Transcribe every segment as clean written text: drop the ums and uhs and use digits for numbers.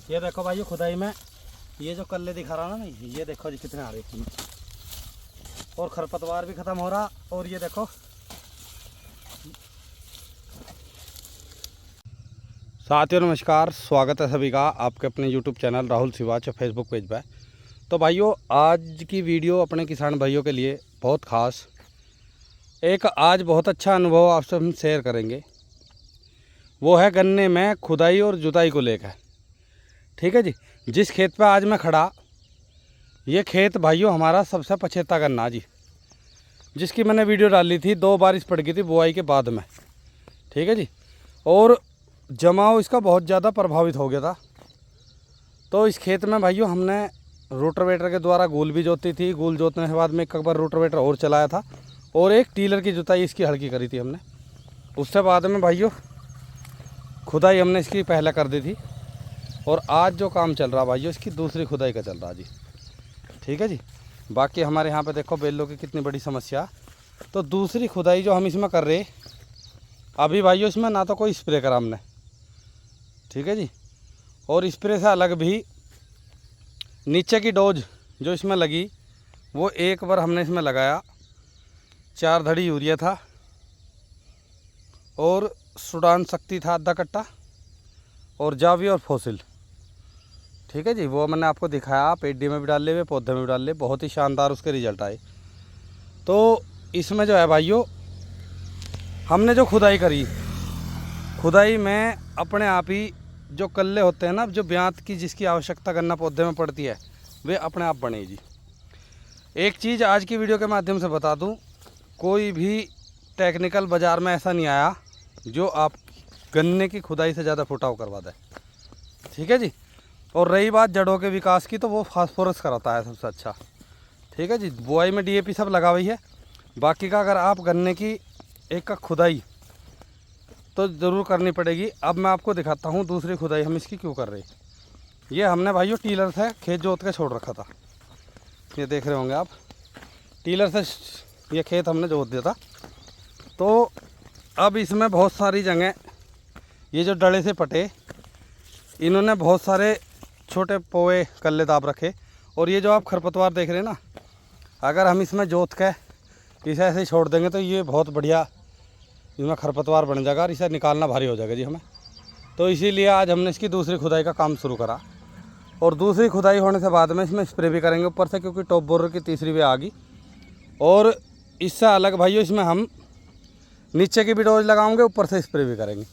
ये देखो भाई खुदाई में ये जो कल्ले दिखा रहा ना, ये देखो जी कितने आ रहे हैं। और खरपतवार भी ख़त्म हो रहा। और ये देखो साथियों नमस्कार, स्वागत है सभी का आपके अपने YouTube channel Rahul Shivach Facebook page पर। तो भाइयों आज की वीडियो अपने किसान भाइयों के लिए बहुत ख़ास, एक आज बहुत अच्छा अनुभव आपसे हम शेयर करेंगे। वो है गन्ने में खुदाई और जुताई को लेकर। ठीक है जी। जिस खेत पे आज मैं खड़ा, ये खेत भाइयों हमारा सबसे पछेता गन्ना जी, जिसकी मैंने वीडियो डाली थी। 2 बारिश पड़ गई थी बुआई के बाद में। ठीक है जी। और जमाव इसका बहुत ज़्यादा प्रभावित हो गया था। तो इस खेत में भाइयों हमने रोटावेटर के द्वारा गूल भी जोती थी। गूल जोतने के बाद में एक बार रोटावेटर और चलाया था और एक टीलर की जुताई इसकी हल्की करी थी हमने। उससे बाद में भाइयों खुदाई हमने इसकी पहले कर दी थी। और आज जो काम चल रहा भाइयों इसकी दूसरी खुदाई का चल रहा जी। ठीक है जी। बाकी हमारे यहाँ पे देखो बेलों की कितनी बड़ी समस्या। तो दूसरी खुदाई जो हम इसमें कर रहे अभी भाइयों, इसमें ना तो कोई स्प्रे करा हमने। ठीक है जी। और स्प्रे से अलग भी नीचे की डोज जो इसमें लगी वो एक बार हमने इसमें लगाया। 4 धड़ी यूरिया था और सुडान शक्ति था आधा कट्टा और जावी और फोसिल। ठीक है जी। वो मैंने आपको दिखाया, पेडी में भी डाल ले, पौधे में भी डाल ले। बहुत ही शानदार उसके रिजल्ट आए। तो इसमें जो है भाइयों हमने जो खुदाई करी, खुदाई में अपने आप ही जो कल्ले होते हैं ना, जो ब्यांत की जिसकी आवश्यकता गन्ना पौधे में पड़ती है, वे अपने आप बने जी। एक चीज़ आज की वीडियो के माध्यम से बता दूं, कोई भी टेक्निकल बाज़ार में ऐसा नहीं आया जो आप गन्ने की खुदाई से ज़्यादा फुटाव करवा दे। ठीक है जी। और रही बात जड़ों के विकास की, तो वो फास्फोरस कराता है सबसे अच्छा। ठीक है जी। बुआई में DAP सब लगा हुई है। बाकी का अगर आप गन्ने की एक का खुदाई तो ज़रूर करनी पड़ेगी। अब मैं आपको दिखाता हूँ दूसरी खुदाई हम इसकी क्यों कर रहे हैं। ये हमने भाइयों टीलर से खेत जोत के छोड़ रखा था। ये देख रहे होंगे आप, टीलर से ये खेत हमने जोत दिया था। तो अब इसमें बहुत सारी जगह ये जो डले से पटे, इन्होंने बहुत सारे छोटे पोए कल्ले दाब रखे। और ये जो आप खरपतवार देख रहे हैं ना, अगर हम इसमें जोत के इसे ऐसे ही छोड़ देंगे तो ये बहुत बढ़िया इसमें खरपतवार बन जाएगा और इसे निकालना भारी हो जाएगा जी हमें। तो इसीलिए आज हमने इसकी दूसरी खुदाई का काम शुरू करा। और दूसरी खुदाई होने से बाद में इसमें स्प्रे भी करेंगे ऊपर से, क्योंकि टॉप बोरर की तीसरी वे आ गई। और इससे अलग भाइयों इसमें हम नीचे की भी डोज लगाएंगे, ऊपर से स्प्रे भी करेंगे।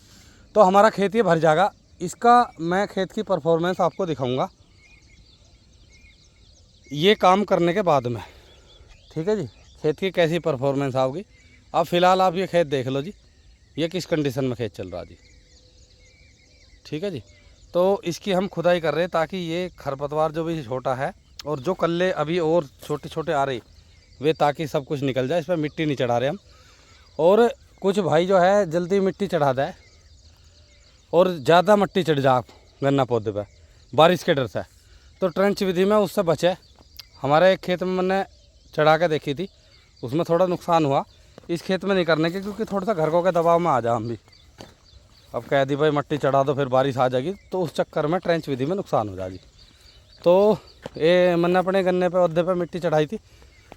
तो हमारा खेत ये भर जाएगा। इसका मैं खेत की परफॉर्मेंस आपको दिखाऊंगा ये काम करने के बाद में। ठीक है जी। खेत की कैसी परफॉर्मेंस आओगी। अब फ़िलहाल आप ये खेत देख लो जी, ये किस कंडीशन में खेत चल रहा जी। ठीक है जी। तो इसकी हम खुदाई कर रहे हैं ताकि ये खरपतवार जो भी छोटा है और जो कल्ले अभी और छोटे छोटे आ रहे वे, ताकि सब कुछ निकल जाए। इस पर मिट्टी नहीं चढ़ा रहे हम। और कुछ भाई जो है जल्दी मिट्टी चढ़ा दे और ज़्यादा मिट्टी चढ़ जा गन्ना पौधे पर बारिश के डर से, तो ट्रेंच विधि में उससे बचे। हमारे एक खेत में मैंने चढ़ा के देखी थी, उसमें थोड़ा नुकसान हुआ। इस खेत में नहीं करने के, क्योंकि थोड़ा सा घरों के दबाव में आ जा हम भी। अब कह दी भाई मिट्टी चढ़ा दो फिर बारिश आ जाएगी, तो उस चक्कर में ट्रेंच विधि में नुकसान हो जाएगी। तो ये मैंने अपने गन्ने पे पौधे पे मिट्टी चढ़ाई थी।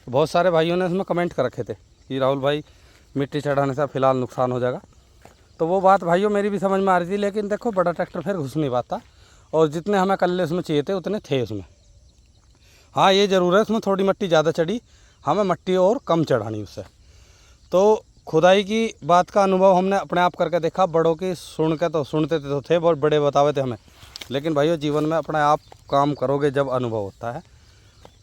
बहुत सारे भाइयों ने उसमें कमेंट कर रखे थे कि राहुल भाई मिट्टी चढ़ाने से फ़िलहाल नुकसान हो जाएगा। तो वो बात भाइयों मेरी भी समझ में आ रही थी, लेकिन देखो बड़ा ट्रैक्टर फिर घुस नहीं पाता। और जितने हमें कल्ले उसमें चाहिए थे उतने थे उसमें। हाँ ये ज़रूर है उसमें थोड़ी मिट्टी ज़्यादा चढ़ी, हमें मिट्टी और कम चढ़ानी उससे। तो खुदाई की बात का अनुभव हमने अपने आप करके देखा। बड़ों की सुनते तो थे, बहुत बड़े बतावे थे हमें, लेकिन भाइयों जीवन में अपने आप काम करोगे जब अनुभव होता है।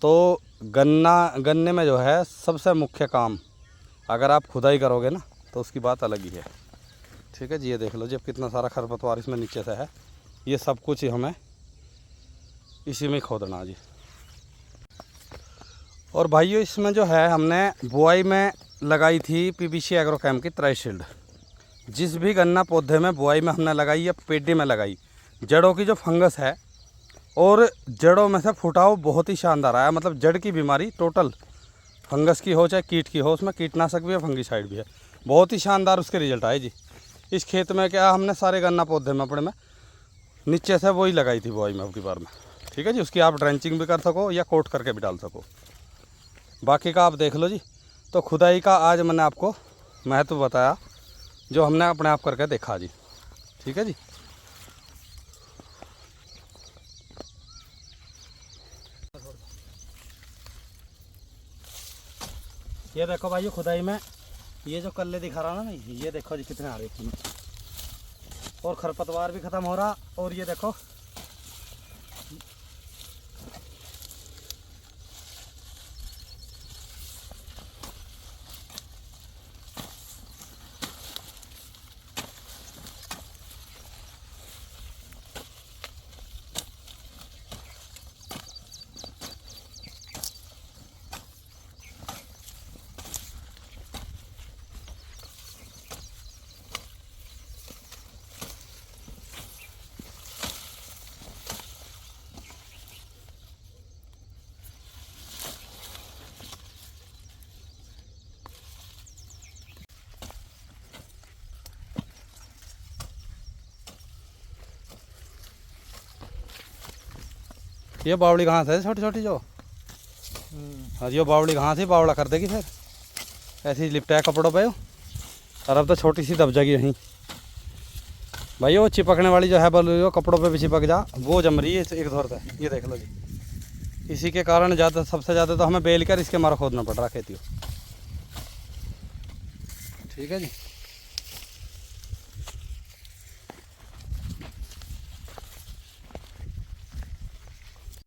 तो गन्ने में जो है सबसे मुख्य काम, अगर आप खुदाई करोगे ना तो उसकी बात अलग ही है। ठीक है जी। ये देख लो जी, अब कितना सारा खरपतवार इसमें नीचे से है। ये सब कुछ ही हमें इसी में खोदना जी। और भाइयों इसमें जो है हमने बुआई में लगाई थी PVC एग्रोकेम की ट्राइशील्ड। जिस भी गन्ना पौधे में बुआई में हमने लगाई या पेडी में लगाई, जड़ों की जो फंगस है और जड़ों में से फुटाव बहुत ही शानदार आया। मतलब जड़ की बीमारी टोटल फंगस की हो चाहे कीट की हो, उसमें कीटनाशक भी है, फंगीसाइड भी है। बहुत ही शानदार उसके रिजल्ट आए जी। इस खेत में क्या हमने सारे गन्ना पौधे में अपने में नीचे से वही लगाई थी बुआई में अब की बार में। ठीक है जी, उसकी आप ड्रेंचिंग भी कर सको या कोट करके भी डाल सको। बाकी का आप देख लो जी। तो खुदाई का आज मैंने आपको महत्व बताया, जो हमने अपने आप करके देखा जी। ठीक है जी। ये देखो भाई खुदाई में ये जो कल्ले दिखा रहा ना, ये देखो जी कितने आ रहे हैं, और खरपतवार भी ख़त्म हो रहा। और ये देखो ये बावड़ी घास है छोटी छोटी जो, हाँ ये बावड़ी घास ही बावड़ा कर देगी फिर, ऐसे ही लिपटा है कपड़ों पे। और अब तो छोटी सी दब जाएगी यहीं भाई। वो चिपकने वाली जो है बोलो कपड़ों पे भी चिपक जा, वो जम रही है एक दौर पे। ये देख लो जी, इसी के कारण ज़्यादा सबसे ज़्यादा तो हमें बेल कर इसके मारा खोदना पड़ रहा खेती को। ठीक है जी।